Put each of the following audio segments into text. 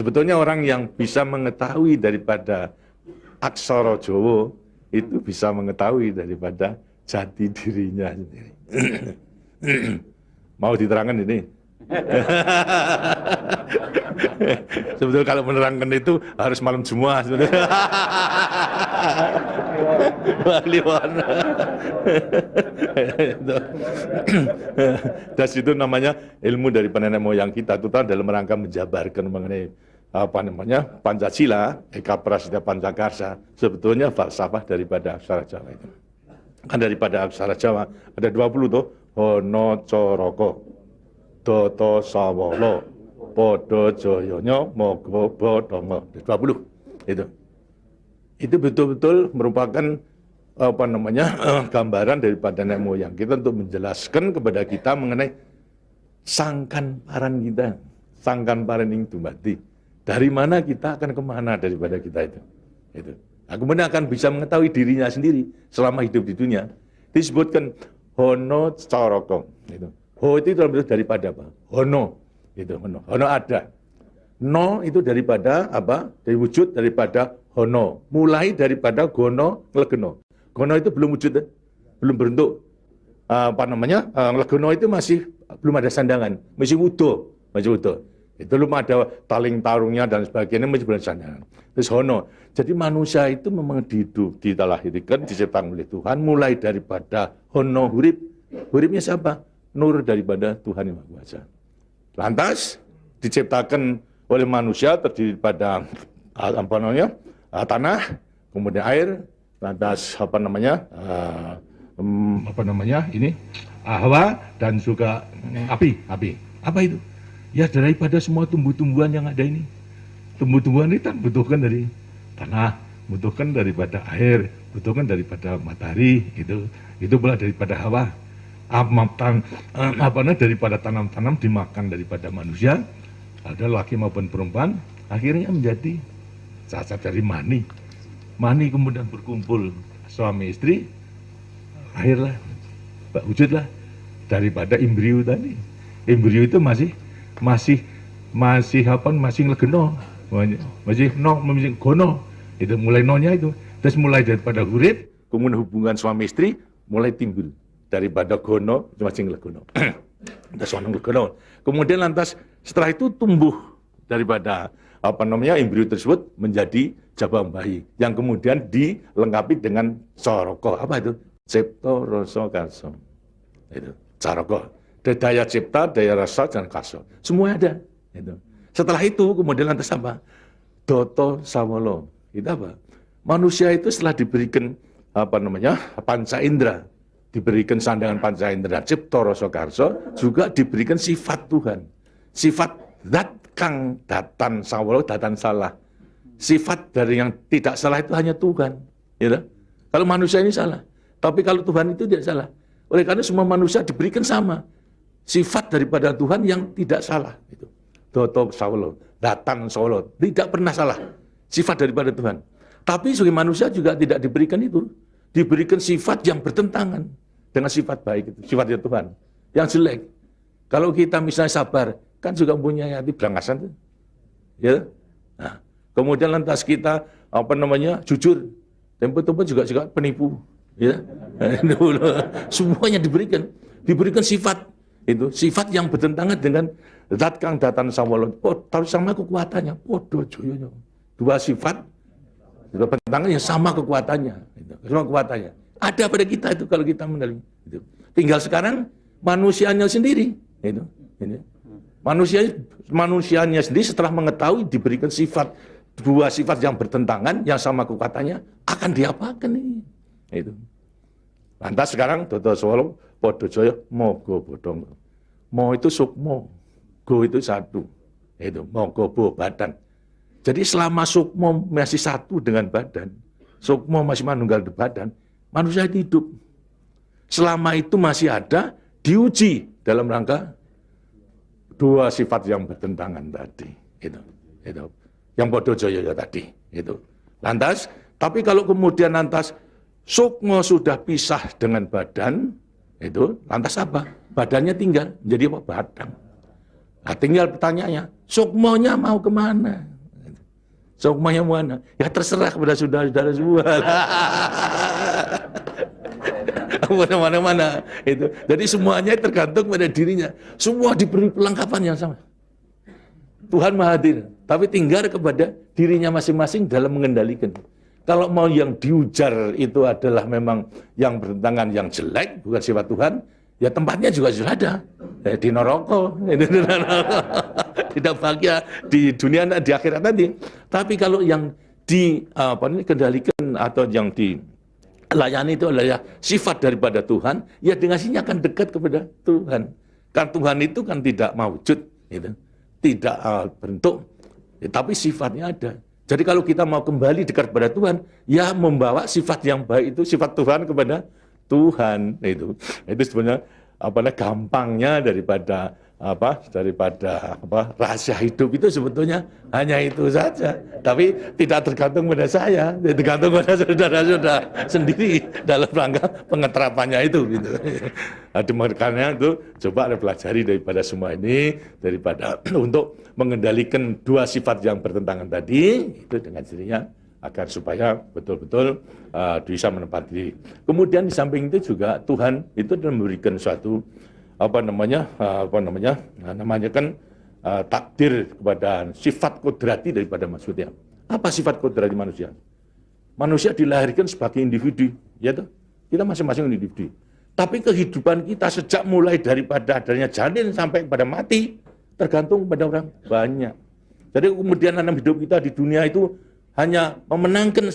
Sebetulnya orang yang bisa mengetahui daripada aksara Jawa itu bisa mengetahui daripada jati dirinya sendiri. Mau diterangkan ini? Sebetulnya kalau menerangkan itu harus malam Jumat sebetulnya. Kliwon. Dan itu namanya ilmu dari nenek moyang kita itu dalam rangka menjabarkan mengenai Pancasila, Eka Prasida Pancakarsa, sebetulnya falsafah daripada aksara Jawa itu. Kan daripada aksara Jawa ada 20 tuh, Hono Coroko, Doto Sawolo, Podo Joyonya, Mogo Bodongo, 20 itu. Itu betul-betul merupakan gambaran daripada nenek moyang kita untuk menjelaskan kepada kita mengenai sangkan paran kita, sangkan paran yang dumati. Dari mana kita akan kemana daripada kita itu. Nah, kemudian akan bisa mengetahui dirinya sendiri selama hidup di dunia. Disebutkan Hono Coroko. Ho itu daripada apa? Hono. Hono ada. No itu daripada apa? Dari wujud daripada hono. Mulai daripada gono, legeno. Gono itu belum wujud, belum berbentuk. Legeno itu masih belum ada sandangan, masih utuh. Itu belum ada taling tarungnya dan sebagainya, masih belum ada sandangan. Terus hono. Jadi manusia itu memang dilahirkan, diciptakan oleh Tuhan, mulai daripada hono hurip. Huripnya siapa? Nur daripada Tuhan Yang Maha Kuasa. Lantas diciptakan oleh manusia terdiri pada tanah, kemudian air, lantas Hawa dan juga api. Apa itu? Ya daripada semua tumbuh-tumbuhan yang ada ini. Tumbuh-tumbuhan ini kan butuhkan dari tanah, butuhkan daripada air, butuhkan daripada matahari, itu pula daripada Hawa. Daripada tanam-tanam dimakan daripada manusia, ada laki maupun perempuan, akhirnya menjadi cacat dari mani. Mani kemudian berkumpul suami istri, akhirlah wujudlah daripada embrio tadi. Embrio itu masih legeno, masih gono. Itu mulai nonya itu. Terus mulai daripada hurip, kemudian hubungan suami istri mulai timbul. Daripada gono, masing legono. Kemudian lantas setelah itu tumbuh daripada embrio tersebut menjadi jabang bayi yang kemudian dilengkapi dengan coroko. Apa itu? Cipta rasa karsa. Itu coroko. Daya cipta, daya rasa dan karsa. Semua ada. Itu. Setelah itu kemudian lantas apa? Doto sawolo. Itu apa? Manusia itu setelah diberikan panca indera, diberikan sandangan panca indera, cipta rasa karsa, juga diberikan sifat Tuhan. Sifat zat kang datan sawolo, datan salah. Sifat dari yang tidak salah itu hanya Tuhan. Ya, kalau manusia ini salah, tapi kalau Tuhan itu tidak salah. Oleh karena semua manusia diberikan sama. Sifat daripada Tuhan yang tidak salah. Itu. Doto sawolo, datan sawolo, tidak pernah salah. Sifat daripada Tuhan. Tapi sebagai manusia juga tidak diberikan itu. Diberikan sifat yang bertentangan dengan sifat baik itu, sifatnya Tuhan. Yang jelek. Kalau kita misalnya sabar, kan juga punya hati berangasan. Ya. Nah, kemudian lantas kita jujur, tempo-tempo juga penipu. Ya. Semuanya diberikan sifat itu, sifat yang bertentangan dengan zat kang datan sawolo. Tahu sama kekuatannya, podo joyonya. Dua sifat bertentangan yang sama kekuatannya. Sama kekuatannya. Ada pada kita itu kalau kita mendalam itu. Tinggal sekarang manusianya sendiri. Itu. Manusianya sendiri setelah mengetahui diberikan dua sifat yang bertentangan, yang sama kekuatannya, akan diapakan ini? Itu. Lantas sekarang Doto Sawolo, Podo Joyo, Mogo Bodong. Mo itu sukmo, go itu satu. Itu Mogo Bo badan. Jadi selama sukmo masih satu dengan badan, sukmo masih manunggal di badan, manusia hidup. Selama itu masih ada, diuji dalam rangka dua sifat yang bertentangan tadi. Itu. Yang podo joyo tadi. Itu. Lantas, tapi kalau kemudian lantas sukmo sudah pisah dengan badan, itu lantas apa? Badannya tinggal, jadi apa? Badan. Nah, tinggal pertanyaannya, sukmonya mau kemana? Sokmanya mana? Ya terserah kepada saudara-saudara semua. Mana-mana itu. Jadi semuanya tergantung pada dirinya. Semua diberi perlengkapan yang sama. Tuhan Maha Hadir, tapi tinggal kepada dirinya masing-masing dalam mengendalikan. Kalau mau yang diujar itu adalah memang yang bertentangan yang jelek, bukan sifat Tuhan, ya tempatnya juga sudah ada. Di neraka, tidak bahagia di dunia, di akhirat nanti. Tapi kalau yang dikendalikan atau yang dilayani itu adalah sifat daripada Tuhan, ya dengan sini akan dekat kepada Tuhan. Karena Tuhan itu kan tidak mewujud, gitu. Tidak bentuk, ya, tapi sifatnya ada. Jadi kalau kita mau kembali dekat kepada Tuhan, ya membawa sifat yang baik itu, sifat Tuhan kepada Tuhan. Itu sebenarnya gampangnya daripada rahasia hidup itu sebetulnya hanya itu saja. Tapi tidak tergantung pada saya, tergantung pada saudara-saudara sendiri dalam rangka pengeterapannya itu. Gitu. Makanya itu coba pelajari daripada semua ini, daripada untuk mengendalikan dua sifat yang bertentangan tadi itu dengan dirinya agar supaya betul-betul bisa menempati diri. Kemudian di samping itu juga Tuhan itu memberikan suatu takdir kepada sifat kodrati daripada manusia. Apa sifat kodrati manusia? Manusia dilahirkan sebagai individu, ya toh? Kita masing-masing individu. Tapi kehidupan kita sejak mulai daripada adanya janin sampai pada mati tergantung pada orang banyak. Jadi kemudian dalam hidup kita di dunia itu hanya memenangkan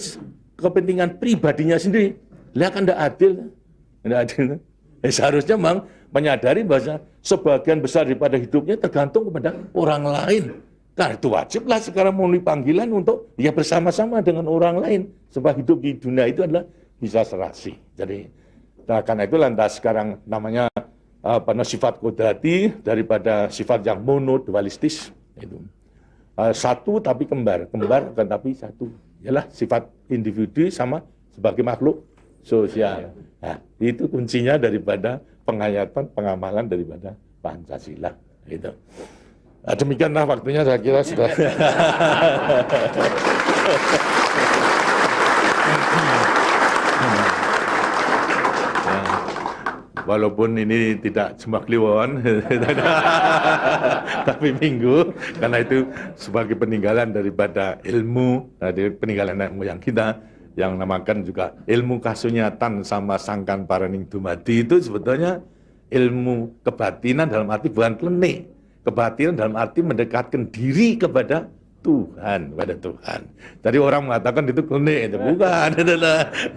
kepentingan pribadinya sendiri. Lihat kan tidak adil. Tidak adil. Seharusnya memang menyadari bahwa sebagian besar daripada hidupnya tergantung kepada orang lain. Karena itu wajiblah sekarang memenuhi panggilan untuk ya bersama-sama dengan orang lain. Sebab hidup di dunia itu adalah bisa serasi. Jadi karena itu lantas sekarang namanya sifat kodrati daripada sifat yang monodualistis itu. Satu tapi kembar kan tapi satu. Ialah sifat individu sama sebagai makhluk sosial. Nah, itu kuncinya daripada penghayatan, pengamalan daripada Pancasila. Gitu. Nah, demikianlah waktunya saya kira sudah. Walaupun ini tidak cuma kliwon, tapi minggu, karena itu sebagai peninggalan daripada ilmu, dari peninggalan nenek moyang kita, yang namakan juga ilmu kasunyatan sama sangkan paraning dumadi itu sebetulnya ilmu kebatinan dalam arti bukan klenik. Kebatinan dalam arti mendekatkan diri kepada Tuhan, pada Tuhan. Jadi orang mengatakan itu klenik, itu bukan.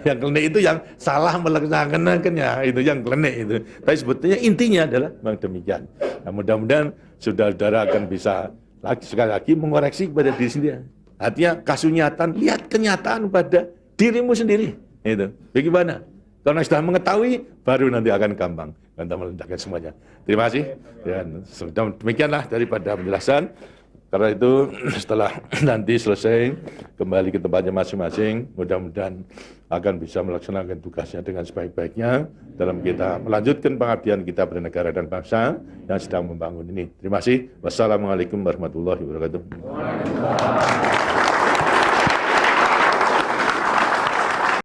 Yang klenik itu yang salah melaksanakannya, itu yang klenik itu. Tapi sebetulnya intinya adalah memang demikian. Nah, mudah-mudahan saudara-saudara akan bisa sekali lagi mengoreksi kepada diri sendiri. Artinya kasunyatan, lihat kenyataan pada dirimu sendiri. Itu. Bagaimana? Karena sudah mengetahui, baru nanti akan gampang. Kita meletakkan semuanya. Terima kasih. Dan demikianlah daripada penjelasan. Karena itu setelah nanti selesai kembali ke tempatnya masing-masing, mudah-mudahan akan bisa melaksanakan tugasnya dengan sebaik-baiknya dalam kita melanjutkan pengabdian kita pada negara dan bangsa yang sedang membangun ini. Terima kasih. Wassalamualaikum warahmatullahi wabarakatuh.